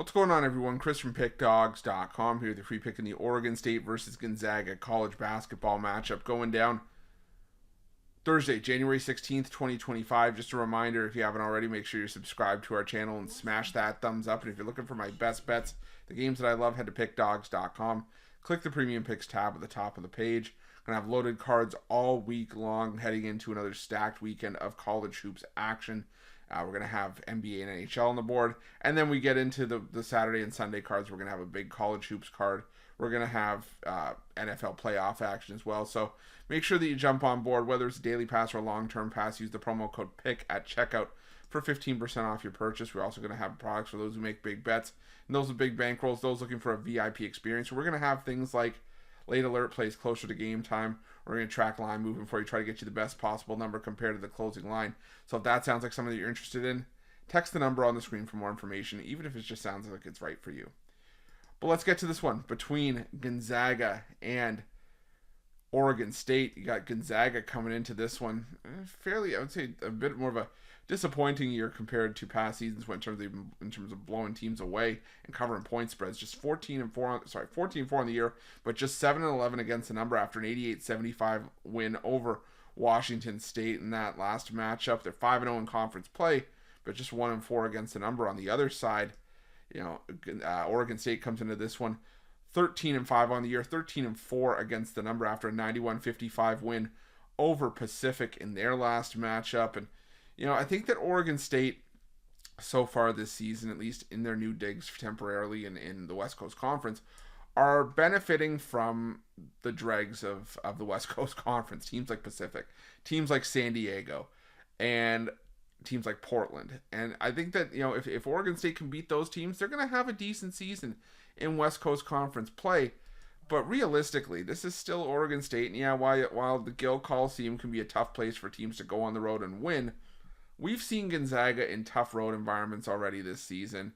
What's going on, everyone? Chris from Pickdawgz.com here with the free pick in the Oregon State versus Gonzaga college basketball matchup going down Thursday, January 16th, 2025. Just a reminder, if you haven't already, make sure you're subscribed to our channel and smash that thumbs up. And if you're looking for my best bets, the games that I love, head to Pickdawgz.com. Click the Premium Picks tab at the top of the page. Going to have loaded cards all week long, heading into another stacked weekend of college hoops action. We're going to have NBA and NHL on the board. And then we get into the Saturday and Sunday cards. We're going to have a big college hoops card. We're going to have NFL playoff action as well. So make sure that you jump on board, whether it's a daily pass or a long-term pass. Use the promo code PICK at checkout for 15% off your purchase. We're also going to have products for those who make big bets. And those with big bankrolls, those looking for a VIP experience. So we're going to have things like late alert plays closer to game time. We're going to track line movement for you, try to get you the best possible number compared to the closing line. So if that sounds like something that you're interested in, text the number on the screen for more information, even if it just sounds like it's right for you. But let's get to this one between Gonzaga and Oregon State. You got Gonzaga coming into this one fairly, I would say, a bit more of a disappointing year compared to past seasons in terms of blowing teams away and covering point spreads. Just 14-4 on the year, but just 7-11 against the number after an 88-75 win over Washington State in that last matchup. They're 5-0 in conference play, but just 1-4 against the number. On the other side, Oregon State comes into this one 13-5 on the year, 13-4 against the number after a 91-55 win over Pacific in their last matchup. And I think that Oregon State so far this season, at least in their new digs temporarily in the West Coast Conference, are benefiting from the dregs of the West Coast Conference. Teams like Pacific, teams like San Diego, and teams like Portland. And I think that, if Oregon State can beat those teams, they're going to have a decent season in West Coast Conference play. But realistically, this is still Oregon State. And while the Gill Coliseum can be a tough place for teams to go on the road and win, we've seen Gonzaga in tough road environments already this season.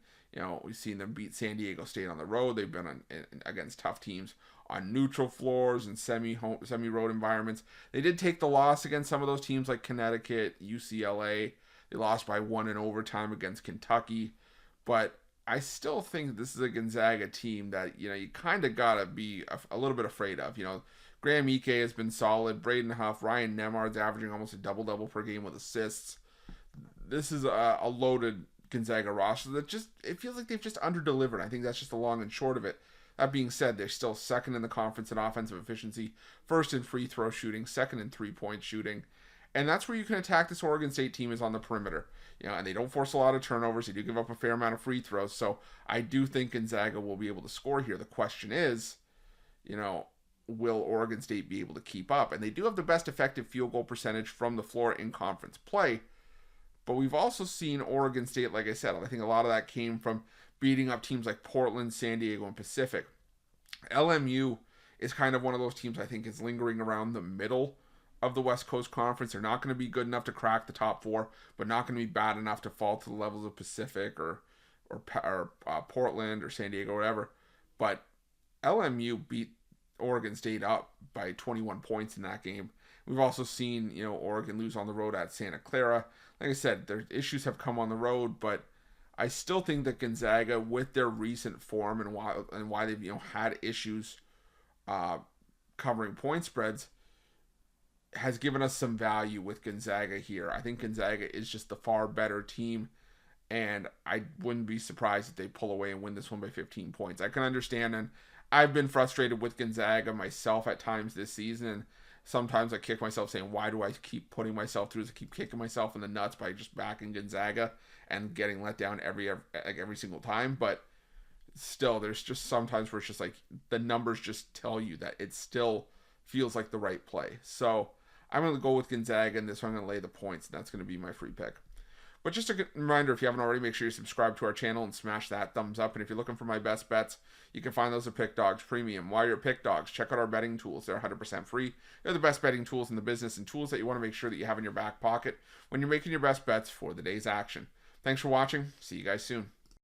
We've seen them beat San Diego State on the road. They've been against tough teams on neutral floors and semi-road environments. They did take the loss against some of those teams like Connecticut, UCLA. They lost by 1 in overtime against Kentucky. But I still think this is a Gonzaga team that, you kind of got to be a little bit afraid of. Graham Ike has been solid. Braden Huff, Ryan Nemard's averaging almost a double-double per game with assists. This is a loaded Gonzaga roster that it feels like they've just under-delivered. I think that's just the long and short of it. That being said, they're still second in the conference in offensive efficiency, first in free throw shooting, second in three-point shooting. And that's where you can attack this Oregon State team is on the perimeter. And they don't force a lot of turnovers. They do give up a fair amount of free throws. So I do think Gonzaga will be able to score here. The question is, will Oregon State be able to keep up? And they do have the best effective field goal percentage from the floor in conference play. But we've also seen Oregon State, like I said, I think a lot of that came from beating up teams like Portland, San Diego, and Pacific. LMU is kind of one of those teams I think is lingering around the middle of the West Coast Conference. They're not going to be good enough to crack the top four, but not going to be bad enough to fall to the levels of Pacific or Portland or San Diego or whatever. But LMU beat Oregon State up by 21 points in that game. We've also seen, Oregon lose on the road at Santa Clara. Like I said, their issues have come on the road, but I still think that Gonzaga, with their recent form and why they've had issues covering point spreads, has given us some value with Gonzaga here. I think Gonzaga is just the far better team, and I wouldn't be surprised if they pull away and win this one by 15 points. I can understand, and I've been frustrated with Gonzaga myself at times this season, and sometimes I kick myself saying, why do I keep putting myself through this? I keep kicking myself in the nuts by just backing Gonzaga and getting let down every single time. But still, there's just sometimes where it's just like the numbers just tell you that it still feels like the right play. So I'm going to go with Gonzaga in this one. I'm going to lay the points, and that's going to be my free pick. But just a reminder, if you haven't already, make sure you subscribe to our channel and smash that thumbs up. And if you're looking for my best bets, you can find those at Pick Dawgz Premium. While you're at Pick Dawgz, check out our betting tools. They're 100% free. They're the best betting tools in the business and tools that you want to make sure that you have in your back pocket when you're making your best bets for the day's action. Thanks for watching. See you guys soon.